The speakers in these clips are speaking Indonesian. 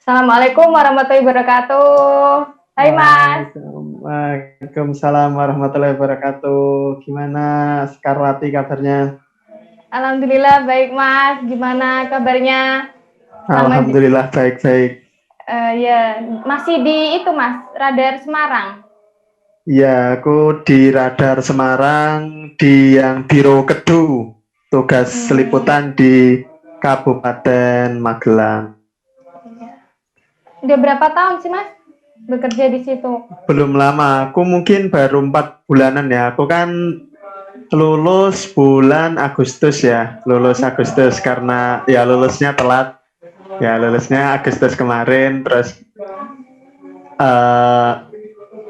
Assalamualaikum warahmatullahi wabarakatuh. Hai Mas. Waalaikumsalam warahmatullahi wabarakatuh. Gimana Skarwati kabarnya? Alhamdulillah baik Mas. Gimana kabarnya? Sama Alhamdulillah baik-baik. ya masih di itu Mas, Radar Semarang. Ya, aku di Radar Semarang di yang Biro Kedu, tugas liputan di Kabupaten Magelang. Udah berapa tahun sih Mas bekerja di situ? Belum lama, aku mungkin baru 4 bulanan ya. Aku kan lulus bulan Agustus ya, lulus Agustus karena ya lulusnya telat. Ya lulusnya Agustus kemarin, terus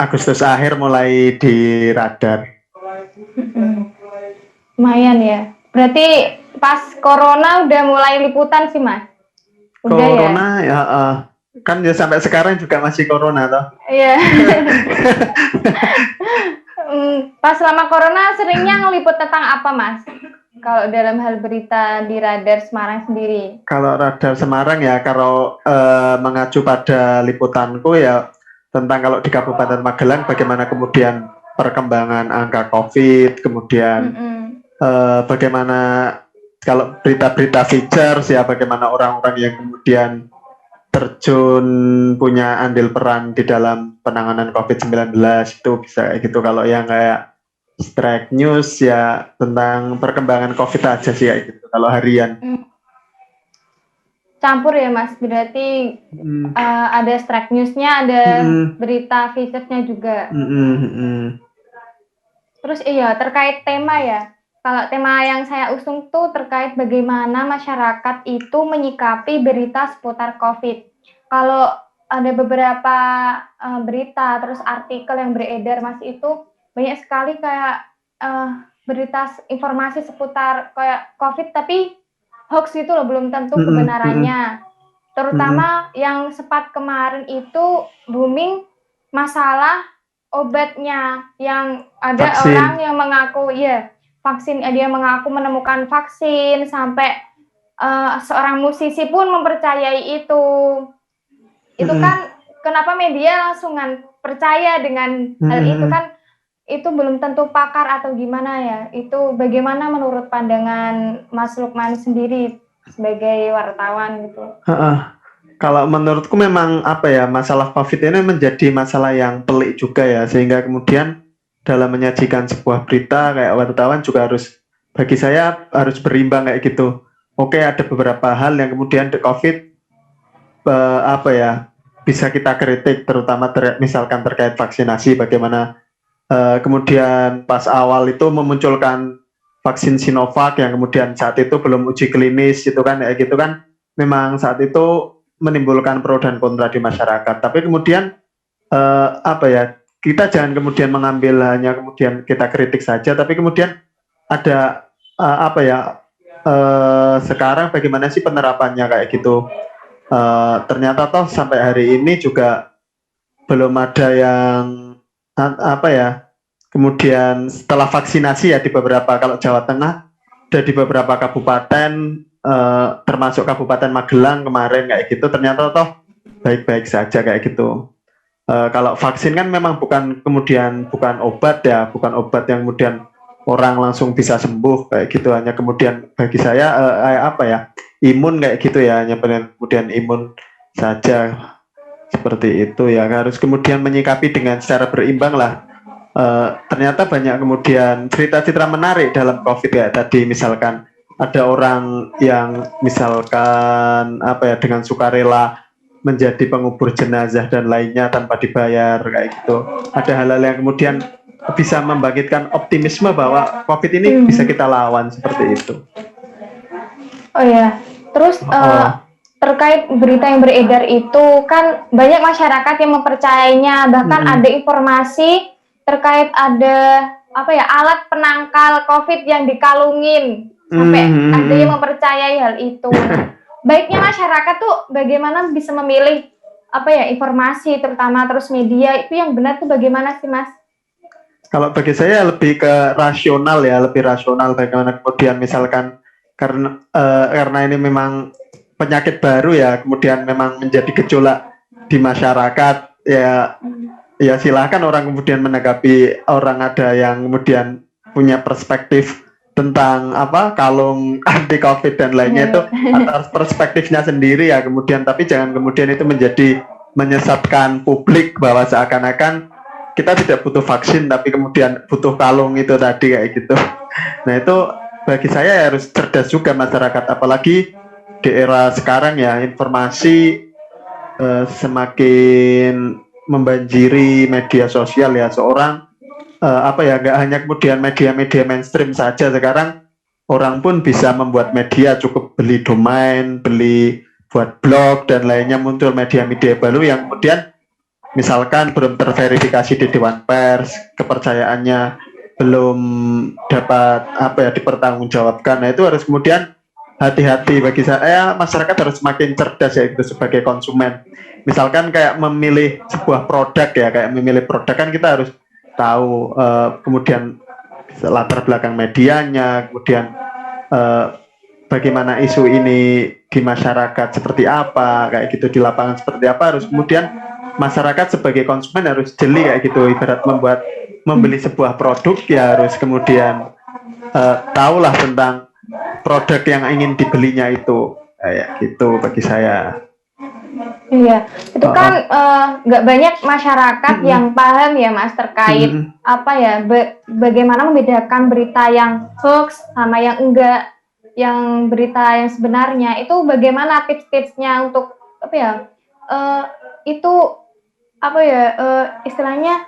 Agustus akhir mulai di Radar. Lumayan ya. Berarti pas corona udah mulai liputan sih Mas? Udah corona ya, kan ya sampai sekarang juga masih corona toh. Iya. Pas selama corona seringnya ngeliput tentang apa Mas? Kalau dalam hal berita di Radar Semarang sendiri? Kalau Radar Semarang ya, kalau mengacu pada liputanku ya tentang kalau di Kabupaten Magelang bagaimana kemudian perkembangan angka COVID, kemudian bagaimana kalau berita-berita features ya bagaimana orang-orang yang kemudian terjun punya andil peran di dalam penanganan COVID-19 itu bisa kayak gitu. Kalau yang kayak strike news ya tentang perkembangan COVID aja sih kayak gitu kalau harian. Campur ya Mas, berarti ada strike newsnya, ada berita featuresnya juga. Terus iya terkait tema ya, kalau tema yang saya usung tuh terkait bagaimana masyarakat itu menyikapi berita seputar COVID. Kalau ada beberapa berita terus artikel yang beredar Mas itu banyak sekali kayak berita informasi seputar kayak COVID tapi hoax itu loh, belum tentu kebenarannya. Terutama yang sempat kemarin itu booming masalah obatnya yang ada vaksin. Orang yang mengaku ya vaksin, dia mengaku menemukan vaksin sampai seorang musisi pun mempercayai itu. Itu kan kenapa media langsungan percaya dengan hal itu kan? Itu belum tentu pakar atau gimana ya. Itu bagaimana menurut pandangan Mas Lukman sendiri sebagai wartawan gitu? Kalau menurutku memang apa ya, masalah COVID ini menjadi masalah yang pelik juga ya, sehingga kemudian dalam menyajikan sebuah berita kayak wartawan juga harus, bagi saya harus berimbang kayak gitu. Oke, ada beberapa hal yang kemudian di COVID apa ya bisa kita kritik, terutama misalkan terkait vaksinasi, bagaimana kemudian pas awal itu memunculkan vaksin Sinovac yang kemudian saat itu belum uji klinis itu kan kayak gitu kan, memang saat itu menimbulkan pro dan kontra di masyarakat. Tapi kemudian apa ya, kita jangan kemudian mengambil hanya kemudian kita kritik saja, tapi kemudian ada apa ya, sekarang bagaimana sih penerapannya kayak gitu. Ternyata toh sampai hari ini juga belum ada yang apa ya, kemudian setelah vaksinasi ya di beberapa, kalau Jawa Tengah ada di beberapa kabupaten, termasuk Kabupaten Magelang kemarin kayak gitu, ternyata toh baik-baik saja kayak gitu. Kalau vaksin kan memang bukan obat ya, bukan obat yang kemudian orang langsung bisa sembuh kayak gitu, hanya kemudian bagi saya apa ya, imun kayak gitu ya, hanya kemudian imun saja seperti itu ya. Harus kemudian menyikapi dengan secara berimbang lah. Ternyata banyak kemudian cerita-cerita menarik dalam COVID ya, tadi misalkan ada orang yang misalkan apa ya, dengan sukarela menjadi pengubur jenazah dan lainnya tanpa dibayar kayak gitu. Ada hal-hal yang kemudian bisa membangkitkan optimisme bahwa COVID ini bisa kita lawan seperti itu. Oh ya, terus terkait berita yang beredar itu kan banyak masyarakat yang mempercayainya, bahkan ada informasi terkait ada apa ya, alat penangkal COVID yang dikalungin sampai ada yang mempercayai hal itu. Baiknya masyarakat tuh bagaimana bisa memilih apa ya, informasi terutama terus media itu yang benar tuh bagaimana sih Mas? Kalau bagi saya lebih ke rasional ya, lebih rasional bagaimana kemudian misalkan karena ini memang penyakit baru ya, kemudian memang menjadi gejolak di masyarakat ya. Ya silahkan orang kemudian menanggapi, orang ada yang kemudian punya perspektif tentang apa kalung anti covid dan lainnya itu atas perspektifnya sendiri ya, kemudian tapi jangan kemudian itu menjadi menyesatkan publik bahwa seakan-akan kita tidak butuh vaksin tapi kemudian butuh kalung itu tadi kayak gitu. Nah itu bagi saya harus cerdas juga masyarakat, apalagi di era sekarang ya, informasi semakin membanjiri media sosial ya. Seorang apa ya, nggak hanya kemudian media-media mainstream saja, sekarang orang pun bisa membuat media, cukup beli domain, beli buat blog dan lainnya, muncul media-media baru yang kemudian misalkan belum terverifikasi di Dewan Pers, kepercayaannya belum dapat apa ya dipertanggungjawabkan. Nah itu harus kemudian hati-hati. Bagi saya masyarakat harus semakin cerdas ya itu sebagai konsumen. Misalkan kayak memilih sebuah produk ya, kayak memilih produk kan kita harus tahu kemudian latar belakang medianya, kemudian bagaimana isu ini di masyarakat seperti apa, kayak gitu, di lapangan seperti apa, harus kemudian masyarakat sebagai konsumen harus jeli kayak gitu. Ibarat membeli sebuah produk ya harus kemudian tahulah tentang produk yang ingin dibelinya itu, kayak gitu bagi saya. Iya, itu kan nggak banyak masyarakat yang paham ya Mas terkait apa ya bagaimana membedakan berita yang hoax sama yang enggak, yang berita yang sebenarnya. Itu bagaimana tips-tipsnya untuk apa ya itu apa ya istilahnya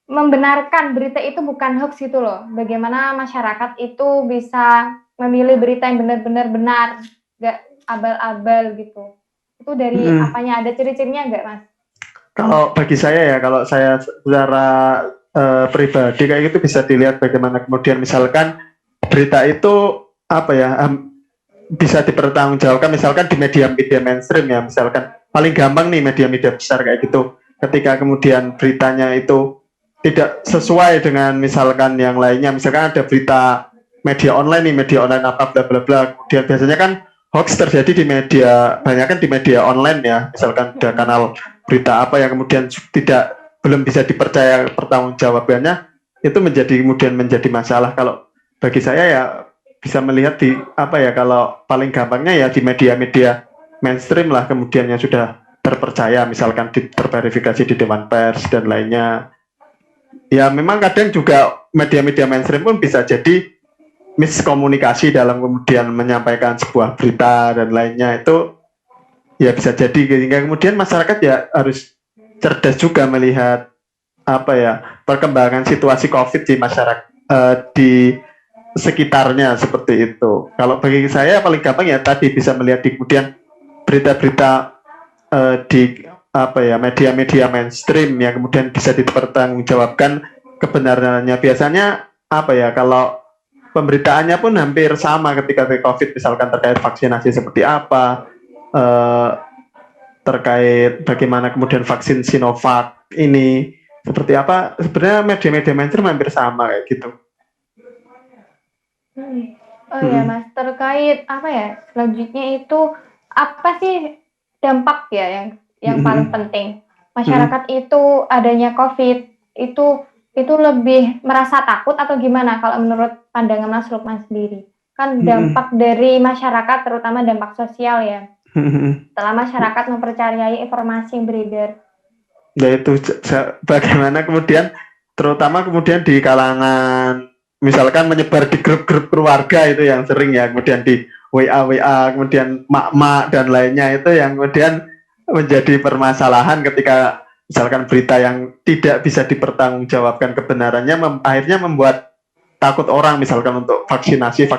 membenarkan berita itu bukan hoax gitu loh. Bagaimana masyarakat itu bisa memilih berita yang benar-benar benar, nggak abal-abal gitu. Itu dari apanya, ada ciri-cirinya nggak Mas? Kalau bagi saya ya, kalau saya secara pribadi kayak gitu bisa dilihat bagaimana kemudian misalkan berita itu apa ya bisa dipertanggungjawabkan misalkan di media-media mainstream ya, misalkan paling gampang nih media-media besar kayak gitu, ketika kemudian beritanya itu tidak sesuai dengan misalkan yang lainnya, misalkan ada berita media online nih, media online apa bla bla bla, kemudian biasanya kan hoax terjadi di media, banyak kan di media online ya, misalkan ada kanal berita apa yang kemudian belum bisa dipercaya pertanggungjawabannya, itu kemudian menjadi masalah. Kalau bagi saya ya bisa melihat di apa ya, kalau paling gampangnya ya di media-media mainstream lah, kemudian yang sudah terpercaya, misalkan terverifikasi di Dewan Pers dan lainnya. Ya memang kadang juga media-media mainstream pun bisa jadi miskomunikasi dalam kemudian menyampaikan sebuah berita dan lainnya, itu ya bisa jadi, sehingga kemudian masyarakat ya harus cerdas juga melihat apa ya perkembangan situasi COVID di masyarakat di sekitarnya seperti itu. Kalau bagi saya paling gampang ya tadi bisa melihat di kemudian berita-berita di apa ya media-media mainstream yang kemudian bisa dipertanggungjawabkan kebenarannya. Biasanya apa ya, kalau pemberitaannya pun hampir sama ketika COVID, misalkan terkait vaksinasi seperti apa, terkait bagaimana kemudian vaksin Sinovac ini seperti apa, sebenarnya media-media mainstream hampir sama kayak gitu. Oh ya Mas, terkait apa ya selanjutnya itu apa sih dampak ya yang paling penting masyarakat itu adanya COVID itu lebih merasa takut atau gimana kalau menurut pandangan Mas Lukman sendiri? Kan dampak dari masyarakat, terutama dampak sosial ya, setelah masyarakat mempercayai informasi yang beredar. Ya itu bagaimana kemudian terutama kemudian di kalangan misalkan menyebar di grup-grup keluarga itu yang sering ya, kemudian di WA kemudian mak-mak dan lainnya, itu yang kemudian menjadi permasalahan ketika misalkan berita yang tidak bisa dipertanggungjawabkan kebenarannya akhirnya membuat takut orang, misalkan untuk vaksinasi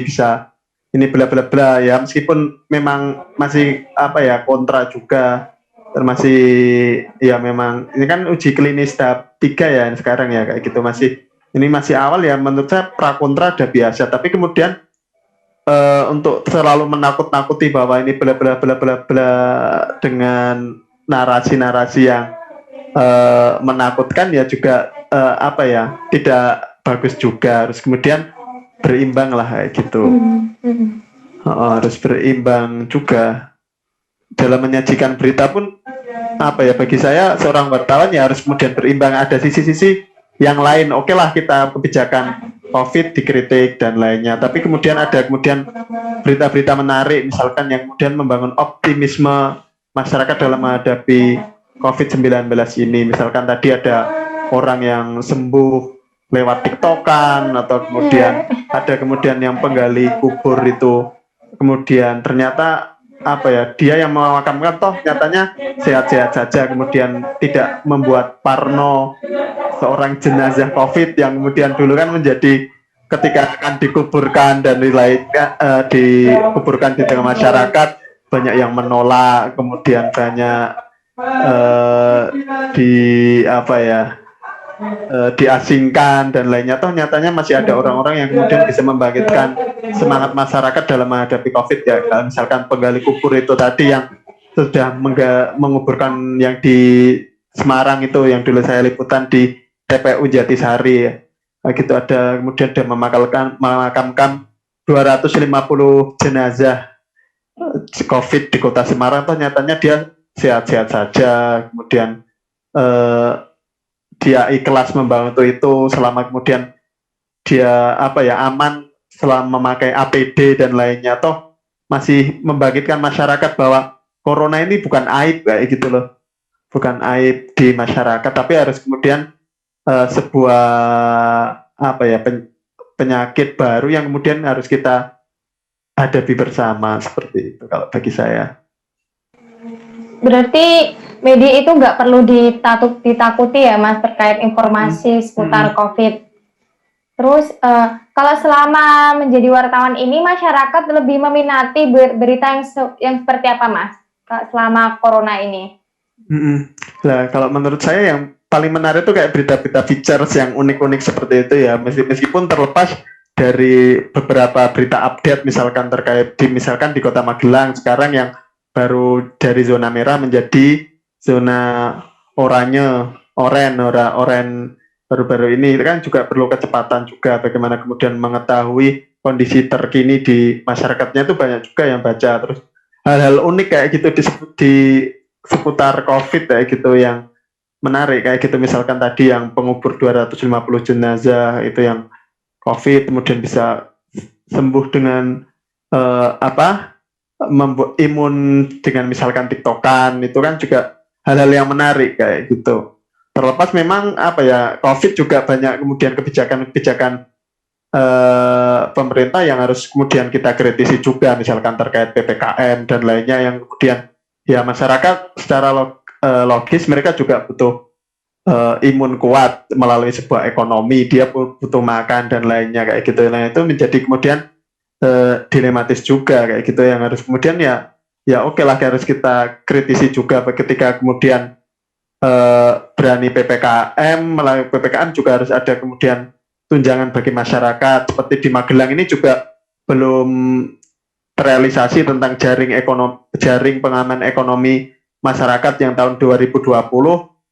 bisa ini bla bla bla ya, meskipun memang masih apa ya kontra juga, masih ya memang ini kan uji klinis tahap 3 ya sekarang ya kayak gitu, ini masih awal ya, menurut saya pra kontra ada biasa, tapi kemudian untuk selalu menakut-nakuti bahwa ini bla bla bla bla bla dengan narasi-narasi yang menakutkan ya juga apa ya tidak bagus juga, harus kemudian berimbang lah kayak gitu. harus berimbang juga dalam menyajikan berita pun apa ya, bagi saya seorang wartawan ya harus kemudian berimbang, ada sisi-sisi yang lain. Oke lah, kita kebijakan COVID dikritik dan lainnya, tapi kemudian ada berita-berita menarik misalkan yang kemudian membangun optimisme masyarakat dalam menghadapi COVID-19 ini. Misalkan tadi ada orang yang sembuh lewat TikTokan, atau kemudian ada kemudian yang penggali kubur itu kemudian ternyata apa ya, dia yang memakamkan toh nyatanya sehat-sehat saja, kemudian tidak membuat parno seorang jenazah COVID yang kemudian dulu kan menjadi ketika akan dikuburkan dan dikuburkan di tengah masyarakat banyak yang menolak, kemudian banyak di apa ya, diasingkan dan lainnya, toh nyatanya masih ada orang-orang yang kemudian bisa membangkitkan semangat masyarakat dalam menghadapi COVID ya. Kalau misalkan penggali kubur itu tadi yang sudah menguburkan yang di Semarang itu, yang dulu saya liputan di TPU Jatisari ya. Nah, gitu ada kemudian dia memakamkan 250 jenazah COVID di kota Semarang, toh nyatanya dia sehat-sehat saja, kemudian dia ikhlas membantu itu selama kemudian dia apa ya, aman selama memakai APD dan lainnya, toh masih membangkitkan masyarakat bahwa corona ini bukan aib kayak gitu loh, bukan aib di masyarakat, tapi harus kemudian sebuah apa ya, penyakit baru yang kemudian harus kita hadapi bersama, seperti itu kalau bagi saya. Berarti media itu nggak perlu ditakuti ya Mas terkait informasi seputar COVID. Terus kalau selama menjadi wartawan ini masyarakat lebih meminati berita yang seperti apa Mas selama corona ini? Nah, kalau menurut saya yang paling menarik itu kayak berita-berita features yang unik-unik seperti itu ya, meskipun terlepas dari beberapa berita update misalkan terkait misalkan di Kota Magelang sekarang yang baru dari zona merah menjadi zona oranye, oren baru-baru ini, kan juga perlu kecepatan juga bagaimana kemudian mengetahui kondisi terkini di masyarakatnya, itu banyak juga yang baca. Terus hal-hal unik kayak gitu di seputar COVID kayak gitu yang menarik kayak gitu, misalkan tadi yang pengubur 250 jenazah itu yang COVID kemudian bisa sembuh dengan membuat imun dengan misalkan TikTokan, itu kan juga hal-hal yang menarik kayak gitu. Terlepas memang apa ya, COVID juga banyak kemudian kebijakan pemerintah yang harus kemudian kita kritisi juga, misalkan terkait PPKM dan lainnya yang kemudian ya masyarakat secara logis mereka juga butuh imun kuat melalui sebuah ekonomi, dia butuh makan dan lainnya kayak gitu. Nah itu menjadi kemudian dilematis juga kayak gitu, yang harus kemudian ya oke lah, harus kita kritisi juga ketika kemudian berani PPKM, melalui PPKM juga harus ada kemudian tunjangan bagi masyarakat. Seperti di Magelang ini juga belum terrealisasi tentang jaring pengaman ekonomi masyarakat yang tahun 2020,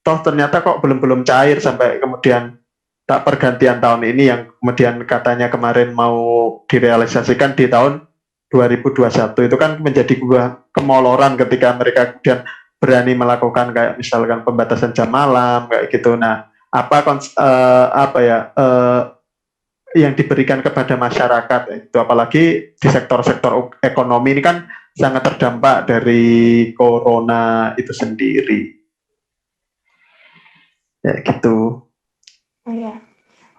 toh ternyata kok belum cair sampai kemudian tak pergantian tahun ini, yang kemudian katanya kemarin mau direalisasikan di tahun 2021. Itu kan menjadi kemoloran ketika mereka kemudian berani melakukan kayak misalkan pembatasan jam malam kayak gitu. Nah, yang diberikan kepada masyarakat itu, apalagi di sektor-sektor ekonomi ini kan sangat terdampak dari corona itu sendiri. Ya gitu. Iya.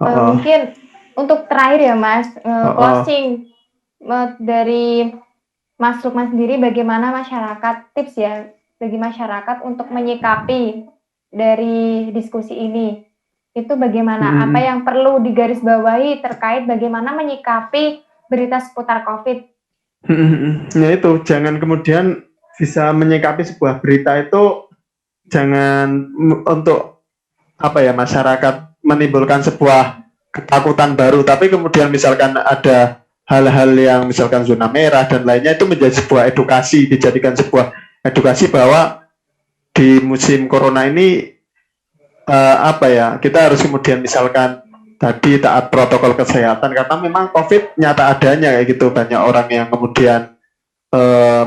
Mungkin untuk terakhir ya Mas, closing dari Mas Lukman sendiri, bagaimana masyarakat, tips ya bagi masyarakat untuk menyikapi dari diskusi ini, itu bagaimana, apa yang perlu digarisbawahi terkait bagaimana menyikapi berita seputar COVID? Ya itu, jangan kemudian bisa menyikapi sebuah berita itu, jangan untuk apa ya, masyarakat menimbulkan sebuah ketakutan baru, tapi kemudian misalkan ada hal-hal yang misalkan zona merah dan lainnya, itu menjadi sebuah edukasi, dijadikan sebuah edukasi bahwa di musim corona ini kita harus kemudian misalkan tadi taat protokol kesehatan karena memang COVID nyata adanya kayak gitu, banyak orang yang kemudian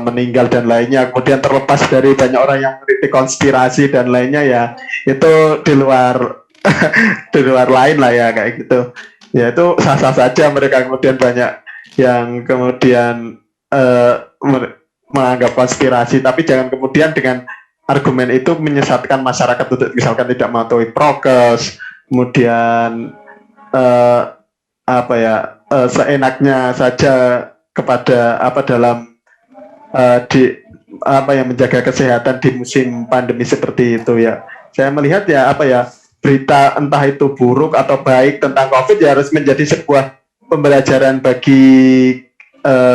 meninggal dan lainnya, kemudian terlepas dari banyak orang yang mengkritik konspirasi dan lainnya ya itu di luar di luar lain lah ya kayak gitu, ya itu sah-sah saja mereka kemudian banyak yang kemudian menganggap konspirasi, tapi jangan kemudian dengan argumen itu menyesatkan masyarakat untuk misalkan tidak mematuhi prokes, kemudian apa ya seenaknya saja kepada apa dalam di apa yang menjaga kesehatan di musim pandemi seperti itu ya. Saya melihat ya apa ya berita entah itu buruk atau baik tentang COVID ya harus menjadi sebuah pembelajaran bagi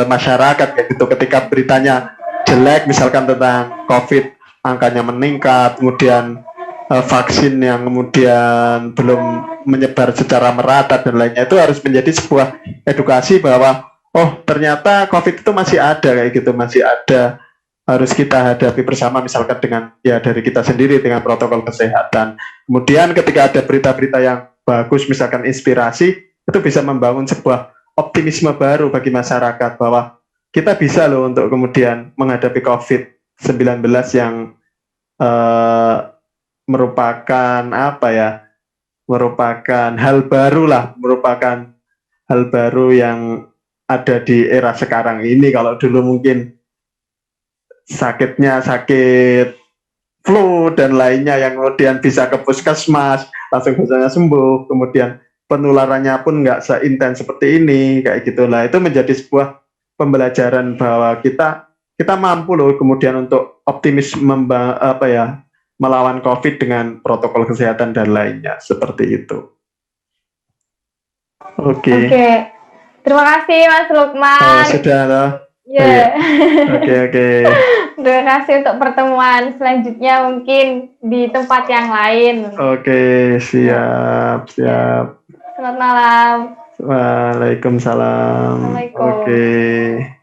masyarakat kayak gitu. Ketika beritanya jelek misalkan tentang COVID angkanya meningkat, kemudian vaksin yang kemudian belum menyebar secara merata dan lainnya, itu harus menjadi sebuah edukasi bahwa oh ternyata COVID itu masih ada kayak gitu, masih ada, harus kita hadapi bersama misalkan dengan ya dari kita sendiri dengan protokol kesehatan. Kemudian ketika ada berita-berita yang bagus misalkan inspirasi, itu bisa membangun sebuah optimisme baru bagi masyarakat bahwa kita bisa loh untuk kemudian menghadapi COVID-19 yang merupakan apa ya, merupakan hal baru lah, merupakan hal baru yang ada di era sekarang ini. Kalau dulu mungkin sakitnya sakit flu dan lainnya yang kemudian bisa ke puskesmas langsung biasanya sembuh, kemudian penularannya pun nggak seintens seperti ini kayak gitulah, itu menjadi sebuah pembelajaran bahwa kita mampu loh kemudian untuk optimis apa ya melawan COVID dengan protokol kesehatan dan lainnya seperti itu. Oke. Terima kasih Mas Lukman. Sudah loh. Ya. Oke. Terima kasih untuk pertemuan selanjutnya mungkin di tempat yang lain. Oke, siap. Selamat malam. Waalaikumsalam. Assalamualaikum. Oke.